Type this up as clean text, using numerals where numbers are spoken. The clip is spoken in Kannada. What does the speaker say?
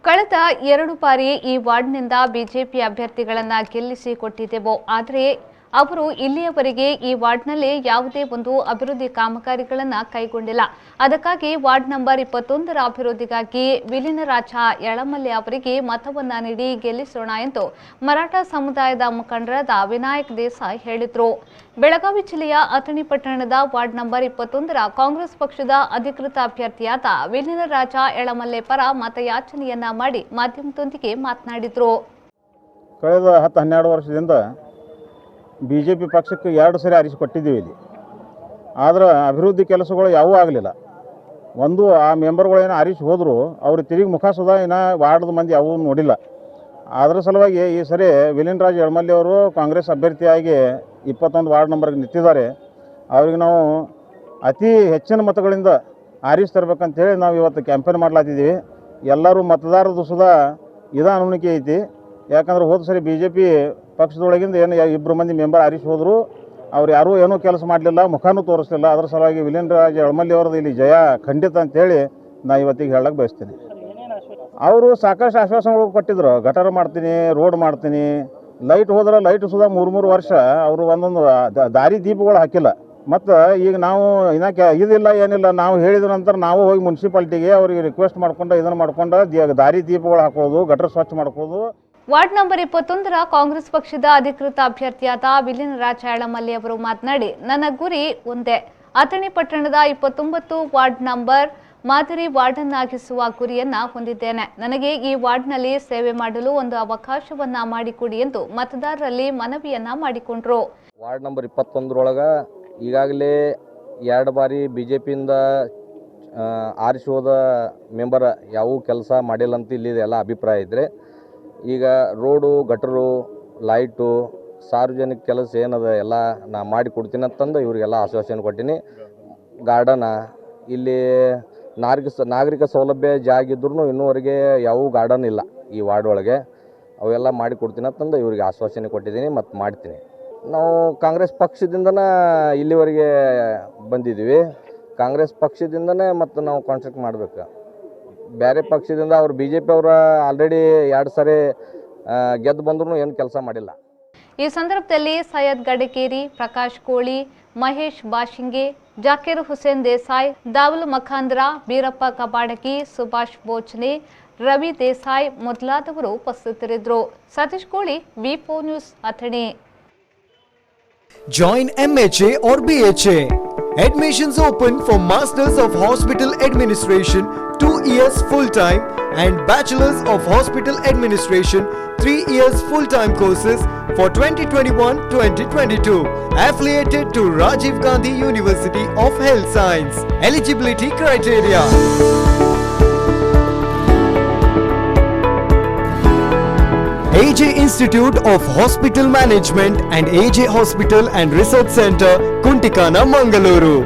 ಕಳೆದ 2 ಬಾರಿ ಈ ವಾರ್ಡ್ನಿಂದ ಬಿಜೆಪಿ ಅಭ್ಯರ್ಥಿಗಳನ್ನು ಗೆಲ್ಲಿಸಿಕೊಟ್ಟಿದ್ದೆವು. ಆದರೆ ಅವರು ಇಲ್ಲಿಯವರೆಗೆ ಈ ವಾರ್ಡ್ನಲ್ಲಿ ಯಾವುದೇ ಒಂದು ಅಭಿವೃದ್ಧಿ ಕಾಮಗಾರಿಗಳನ್ನು ಕೈಗೊಂಡಿಲ್ಲ. ಅದಕ್ಕಾಗಿ ವಾರ್ಡ್ ನಂಬರ್ 21ರ ಅಭಿವೃದ್ಧಿಗಾಗಿ ವಿಲೀನರಾಜ ಯಳಮಲ್ಲೆ ಅವರಿಗೆ ಮತವನ್ನ ನೀಡಿ ಗೆಲ್ಲಿಸೋಣ ಎಂದು ಮರಾಠ ಸಮುದಾಯದ ಮುಖಂಡರಾದ ವಿನಾಯಕ್ ದೇಸಾಯಿ ಹೇಳಿದರು. ಬೆಳಗಾವಿ ಜಿಲ್ಲೆಯ ಅಥಣಿ ಪಟ್ಟಣದ ವಾರ್ಡ್ ನಂಬರ್ 21ರ ಕಾಂಗ್ರೆಸ್ ಪಕ್ಷದ ಅಧಿಕೃತ ಅಭ್ಯರ್ಥಿಯಾದ ವಿಲೀನರಾಜ ಯಳಮಲ್ಲೆ ಪರ ಮತಯಾಚನೆಯನ್ನ ಮಾಡಿ ಮಾಧ್ಯಮದೊಂದಿಗೆ ಮಾತನಾಡಿದರು. ಕಳೆದ 10-12 ವರ್ಷದಿಂದ ಬಿಜೆಪಿ ಪಕ್ಷಕ್ಕೆ 2 ಸರಿ ಆರಿಸಿಕೊಟ್ಟಿದ್ದೀವಿ. ಇಲ್ಲಿ ಆದರೆ ಅಭಿವೃದ್ಧಿ ಕೆಲಸಗಳು ಯಾವುವೂ ಆಗಲಿಲ್ಲ. ಒಂದು ಆ ಮೆಂಬರ್ಗಳೇನು ಆರಿಸಿ ಹೋದರು, ಅವ್ರು ತಿರುಗಿ ಮುಖ ಸುಧಾ ಇನ್ನು ವಾರ್ಡ್ದ ಮಂದಿ ಯಾವುದೂ ನೋಡಿಲ್ಲ. ಅದರ ಸಲುವಾಗಿ ಈ ಸರಿ ವಿಲೀನರಾಜ ಯಳಮಲ್ಲೆ ಅವರು ಕಾಂಗ್ರೆಸ್ ಅಭ್ಯರ್ಥಿಯಾಗಿ 21 ವಾರ್ಡ್ ನಂಬರ್ಗೆ ನಿಂತಿದ್ದಾರೆ. ಅವ್ರಿಗೆ ನಾವು ಅತಿ ಹೆಚ್ಚಿನ ಮತಗಳಿಂದ ಆರಿಸಿ ತರಬೇಕಂತೇಳಿ ನಾವು ಇವತ್ತು ಕ್ಯಾಂಪೇನ್ ಮಾಡ್ಲಾತಿದ್ದೀವಿ. ಎಲ್ಲರೂ ಮತದಾರದು ಸುಧಾ ಇದ ಅನುಮತಿ ಐತಿ. ಯಾಕಂದ್ರೆ ಹೋದ ಸರಿ BJP ಪಕ್ಷದೊಳಗಿಂದ ಏನು 2 ಮಂದಿ ಮೆಂಬರ್ ಆರಿಸಿ ಹೋದರು, ಅವ್ರು ಯಾರೂ ಏನೂ ಕೆಲಸ ಮಾಡಲಿಲ್ಲ, ಮುಖನೂ ತೋರಿಸಲಿಲ್ಲ. ಅದರ ಸಲುವಾಗಿ ವಿಲೀನರಾಜ ಯಳಮಲ್ಲೆ ಅವ್ರದ್ದು ಇಲ್ಲಿ ಜಯ ಖಂಡಿತ ಅಂತೇಳಿ ನಾ ಇವತ್ತಿಗೆ ಹೇಳಕ್ಕೆ ಬಯಸ್ತೀನಿ. ಅವರು ಸಾಕಷ್ಟು ಆಶ್ವಾಸನೆಗಳು ಕೊಟ್ಟಿದ್ರು, ಗಟಾರ ಮಾಡ್ತೀನಿ, ರೋಡ್ ಮಾಡ್ತೀನಿ, ಲೈಟ್ ಹೋದ್ರೆ ಲೈಟ್ ಸುಧಾ 3 ವರ್ಷ ಅವರು ಒಂದೊಂದು ದಾರಿ ದೀಪಗಳು ಹಾಕಿಲ್ಲ. ಮತ್ತು ಈಗ ನಾವು ಇನ್ನೂ ಇದಿಲ್ಲ ಏನಿಲ್ಲ, ನಾವು ಹೇಳಿದ ನಂತರ ನಾವು ಹೋಗಿ ಮುನ್ಸಿಪಾಲ್ಟಿಗೆ ಅವರಿಗೆ ರಿಕ್ವೆಸ್ಟ್ ಮಾಡ್ಕೊಂಡು ಇದನ್ನು ಮಾಡ್ಕೊಂಡು ದಾರಿ ದೀಪಗಳು ಹಾಕೋದು, ಗಟರ್ ಸ್ವಚ್ಛ ಮಾಡ್ಕೋದು. ವಾರ್ಡ್ ನಂಬರ್ 21ರ ಕಾಂಗ್ರೆಸ್ ಪಕ್ಷದ ಅಧಿಕೃತ ಅಭ್ಯರ್ಥಿಯಾದ ವಿಲೀನರಾಜ ಯಳಮಲ್ಲೆ ಅವರು ಮಾತನಾಡಿ, ನನ್ನ ಗುರಿ ಒಂದೇ, ಅಥಣಿ ಪಟ್ಟಣದ 29 ವಾರ್ಡ್ ನಂಬರ್ ಮಾದರಿ ವಾರ್ಡನ್ನಾಗಿಸುವ ಗುರಿಯನ್ನ ಹೊಂದಿದ್ದೇನೆ. ನನಗೆ ಈ ವಾರ್ಡ್ನಲ್ಲಿ ಸೇವೆ ಮಾಡಲು ಒಂದು ಅವಕಾಶವನ್ನ ಮಾಡಿಕೊಡಿ ಎಂದು ಮತದಾರರಲ್ಲಿ ಮನವಿಯನ್ನ ಮಾಡಿಕೊಂಡ್ರು. ವಾರ್ಡ್ ನಂಬರ್ 21ರೊಳಗೆ ಈಗಾಗಲೇ 2 ಬಾರಿ BJPಯಿಂದ ಆರಿಸಿ ಹೋದ ಮೆಂಬರ್ ಯಾವ ಕೆಲಸ ಮಾಡಿಲ್ಲ ಅಂತ ಇಲ್ಲಿ ಎಲ್ಲ ಅಭಿಪ್ರಾಯ ಇದ್ದರೆ, ಈಗ ರೋಡು, ಗಟರು, ಲೈಟು, ಸಾರ್ವಜನಿಕ ಕೆಲಸ ಏನದ ಎಲ್ಲ ನಾ ಮಾಡಿ ಕೊಡ್ತೀನಿ ಅಂತಂದು ಇವರಿಗೆಲ್ಲ ಆಶ್ವಾಸನೆ ಕೊಟ್ಟೀನಿ. ಗಾರ್ಡನ ಇಲ್ಲಿ ನಾಗರಿಕ ಸೌಲಭ್ಯ ಜಾಗಿದ್ರೂ ಇನ್ನೂವರೆಗೆ ಯಾವ ಗಾರ್ಡನ್ ಇಲ್ಲ ಈ ವಾರ್ಡ್ ಒಳಗೆ, ಅವೆಲ್ಲ ಮಾಡಿ ಕೊಡ್ತೀನಿ ಅಂತಂದು ಇವರಿಗೆ ಆಶ್ವಾಸನೆ ಕೊಟ್ಟಿದ್ದೀನಿ ಮತ್ತು ಮಾಡ್ತೀನಿ. ನಾವು ಕಾಂಗ್ರೆಸ್ ಪಕ್ಷದಿಂದನೇ ಇಲ್ಲಿವರೆಗೆ ಬಂದಿದ್ದೀವಿ. ಕಾಂಗ್ರೆಸ್ ಪಕ್ಷದಿಂದನೇ ಮತ್ತು ನಾವು ಕಾಂಟ್ಯಾಕ್ಟ್ ಮಾಡಬೇಕು. ಬೇರೆ ಪಕ್ಷದಿಂದ ಅವರು BJP ಅವರ ಆಲ್ರೆಡಿ 2 ಸಾರಿ ಗೆದ್ದು ಬಂದ್ರೂ ಏನು ಕೆಲಸ ಮಾಡಿಲ್ಲ. ಈ ಸಂದರ್ಭದಲ್ಲಿ ಸೈಯದ್ ಗಡಕೇರಿ, ಪ್ರಕಾಶ್ ಕೋಳಿ, ಮಹೇಶ್ ಬಾಶಿಂಗೆ, ಜಾಕೀರ್ ಹುಸೇನ್ ದೇಸಾಯಿ, ದಾವಲ್ ಮಖಾಂದ್ರ, ಬೀರಪ್ಪ ಕಬಾಡಗಿ, ಸುಭಾಷ್ ಬೋಚನೆ, ರವಿ ದೇಸಾಯಿ ಮೊದಲಾದವರು ಉಪಸ್ಥಿತರಿದ್ದರು. ಸತೀಶ್ ಕೋಳಿ, V4 news, Athani. Join MHA or BHA. Admissions open for Masters of Hospital Administration 2 years full-time and Bachelors of Hospital Administration 3 years full-time courses for 2021-2022. Affiliated to Rajiv Gandhi University of Health Science. Eligibility criteria: AJ Institute of Hospital Management and AJ Hospital and Research Center, Kuntikana, Mangaluru.